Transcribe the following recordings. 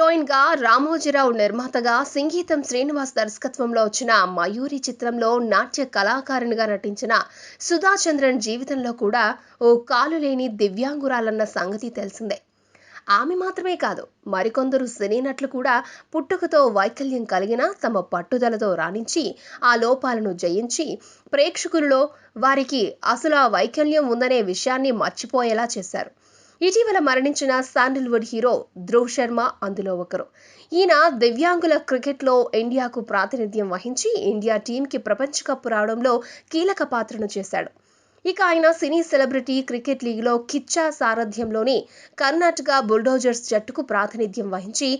Heroine గా రామోజీరావు నిర్మాతగా సంగీతం శ్రీనివాస్ దర్శకత్వంలో వచ్చిన మయూరి చిత్రంలో నాట్య కళాకారిణిగా నటించిన సుధా చంద్రన్ జీవితంలో కూడా ఓ కాలు లేని దివ్యాంగురాలన్న సంగతి తెలిసిందే. ఆమె మాత్రమే కాదు, మరికొందరు సినీ నటులు కూడా పుట్టుకతో వైకల్యం కలిగిన తమ పట్టుదలతో రాణించి ఆ లోపాలను జయించి ప్రేక్షకులలో వారికి అసలు ఆ వైకల్యం ఉందనే విషయాన్ని మర్చిపోయేలా చేశారు. ఇటీవల మరణించిన శాండల్వుడ్ హీరో ధ్రువ్ శర్మ అందులో ఒకరు. ఈయన దివ్యాంగుల క్రికెట్లో ఇండియాకు ప్రాతినిధ్యం వహించి ఇండియా టీంకి ప్రపంచ కప్ రావడంలో కీలక పాత్రను చేశాడు. ఇక ఆయన సినీ సెలబ్రిటీ క్రికెట్ లీగ్లో కిచ్చా సారథ్యంలోని కర్ణాటక బుల్డోజర్స్ జట్టుకు ప్రాతినిధ్యం వహించి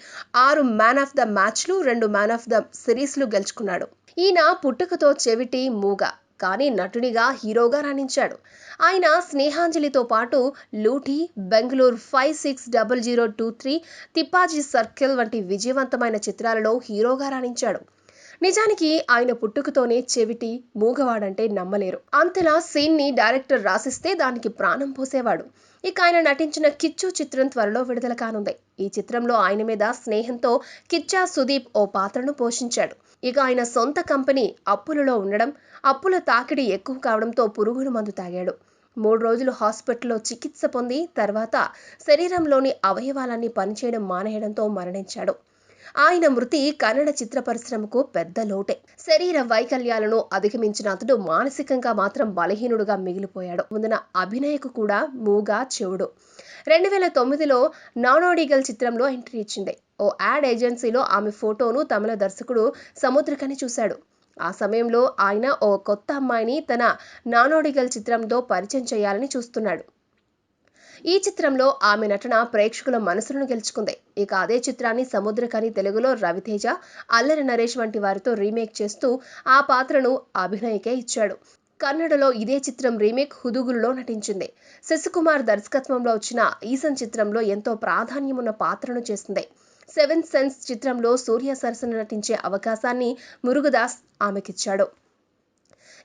6 మ్యాన్ ఆఫ్ ద మ్యాచ్లు, 2 మ్యాన్ ఆఫ్ ద సిరీస్లు గెలుచుకున్నాడు. ఈయన పుట్టుకతో చెవిటి, మూగ, కానీ నటుడిగా హీరోగా రాణించాడు. ఆయన స్నేహాంజలితో పాటు లూటీ, బెంగళూరు 560023, తిప్పాజీ సర్కిల్ వంటి విజయవంతమైన చిత్రాలలో హీరోగా రాణించాడు. నిజానికి ఆయన పుట్టుకతోనే చెవిటి, మూగవాడంటే నమ్మలేరు. అంతలా సీన్ ని డైరెక్టర్ రాసిస్తే దానికి ప్రాణం పోసేవాడు. ఇక ఆయన నటించిన కిచ్చు చిత్రం త్వరలో విడుదల కానుంది. ఈ చిత్రంలో ఆయన మీద స్నేహంతో కిచ్చా సుదీప్ ఓ పాత్రను పోషించాడు. ఇక ఆయన సొంత కంపెనీ అప్పులలో ఉండడం, అప్పుల తాకిడి ఎక్కువ కావడంతో పురుగుల మందు తాగాడు. 3 రోజులు హాస్పిటల్లో చికిత్స పొంది తర్వాత శరీరంలోని అవయవాలన్నీ పనిచేయడం మానేయడంతో మరణించాడు. ఆయన మృతి కన్నడ చిత్ర పరిశ్రమకు పెద్ద లోటే. శరీర వైకల్యాలను అధిగమించిన అతడు మానసికంగా మాత్రం బలహీనుడుగా మిగిలిపోయాడు. ముందున అభినయకు కూడా మూగ, చెవుడు. 2009లో నానోడిగల్ చిత్రంలో ఎంట్రీ ఇచ్చింది. ఓ యాడ్ ఏజెన్సీలో ఆమె ఫోటోను తమిళ దర్శకుడు సముద్రకని చూశాడు. ఆ సమయంలో ఆయన ఓ కొత్త అమ్మాయిని తన నానోడిగల్ చిత్రంతో పరిచయం చేయాలని చూస్తున్నాడు. ఈ చిత్రంలో ఆమె నటన ప్రేక్షకుల మనసులను గెలుచుకుంది. ఇక అదే చిత్రాన్ని సముద్రకని తెలుగులో రవితేజ, అల్లరి నరేష్ వంటి వారితో రీమేక్ చేస్తూ ఆ పాత్రను అభినయకే ఇచ్చాడు. కన్నడలో ఇదే చిత్రం రీమేక్ హుదుగులులో నటించింది. శశికుమార్ దర్శకత్వంలో వచ్చిన ఈసన్ చిత్రంలో ఎంతో ప్రాధాన్యమున్న పాత్రను చేసింది. 7th సెన్స్ చిత్రంలో సూర్య సరసన నటించే అవకాశాన్ని మురుగదాస్ ఆమెకిచ్చాడు.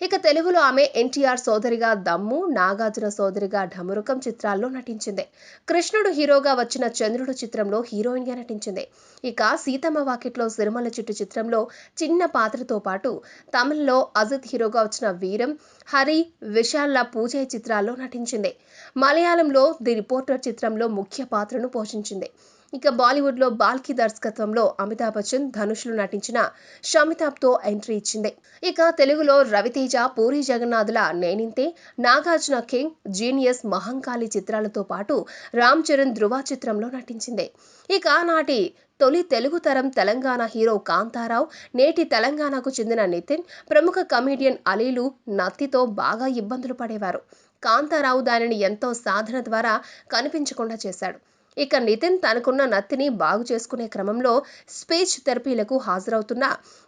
ఇక తెలుగులో ఆమె ఎన్టీఆర్ సోదరిగా దమ్ము, నాగార్జున సోదరిగా ఢమరుకం చిత్రాల్లో నటించింది. కృష్ణుడు హీరోగా వచ్చిన చంద్రుడు చిత్రంలో హీరోయిన్ గా నటించింది. ఇక సీతమ్మ వాకిట్లో సిరిమల్ల చెట్టు చిత్రంలో చిన్న పాత్రతో పాటు తమిళ్లో అజిత్ హీరోగా వచ్చిన వీరం, హరి, విశాల్ల పూజయ్ చిత్రాల్లో నటించింది. మలయాళంలో ది రిపోర్టర్ చిత్రంలో ముఖ్య పాత్రను పోషించింది. ఇక బాలీవుడ్ లో బాల్కి దర్శకత్వంలో అమితాబ్ బచ్చన్, ధనుష్లు నటించిన షమితాబ్తో ఎంట్రీ ఇచ్చింది. ఇక తెలుగులో రవితేజ, పూరి జగన్నాథ్ల నేనింతే, నాగార్జున కింగ్, జీనియస్, మహంకాళి చిత్రాలతో పాటు రామ్ చరణ్ ధృవ చిత్రంలో నటించింది. ఇక నాటి తొలి తెలుగు తరం తెలంగాణ హీరో కాంతారావు, నేటి తెలంగాణకు చెందిన నితిన్, ప్రముఖ కమీడియన్ అలీలు నత్తితో బాగా ఇబ్బందులు పడేవారు. కాంతారావు దానిని ఎంతో సాధన ద్వారా కనిపించకుండా చేశాడు. ఇక నితిన్ తనకున్న నత్తిని బాగు చేసుకునే క్రమంలో స్పీచ్ థెరపీలకు హాజరవుతున్న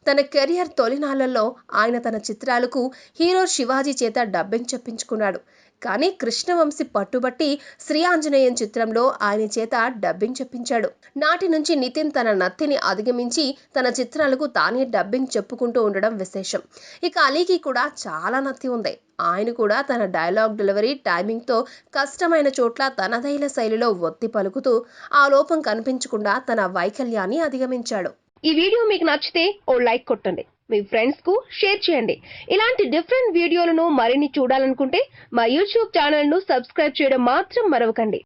తన కెరియర్ తొలినాళ్లలో ఆయన తన చిత్రాలకు హీరో శివాజీ చేత డబ్బింగ్ చెప్పించుకున్నాడు. కానీ కృష్ణవంశీ పట్టుబట్టి శ్రీ ఆంజనేయం చిత్రంలో ఆయన చేత డబ్బింగ్ చెప్పించాడు. నాటి నుంచి నితిన్ తన నత్తిని అధిగమించి తన చిత్రాలకు తానే డబ్బింగ్ చెప్పుకుంటూ ఉండడం విశేషం. ఇక అలీకి కూడా చాలా నత్తి ఉంది. ఆయన కూడా తన డైలాగ్ డెలివరీ, టైమింగ్తో కష్టమైన చోట్ల తనదైన శైలిలో ఒత్తి పలుకుతూ ఆ లోపం కనిపించకుండా తన వైకల్యాన్ని అధిగమించాడు. ఈ వీడియో మీకు నచ్చితే ఓ లైక్ కొట్టండి, మీ ఫ్రెండ్స్ కు షేర్ చేయండి. ఇలాంటి డిఫరెంట్ వీడియోలను మరిన్ని చూడాలనుకుంటే మా యూట్యూబ్ ఛానల్ ను సబ్స్క్రైబ్ చేయడం మాత్రం మరవకండి.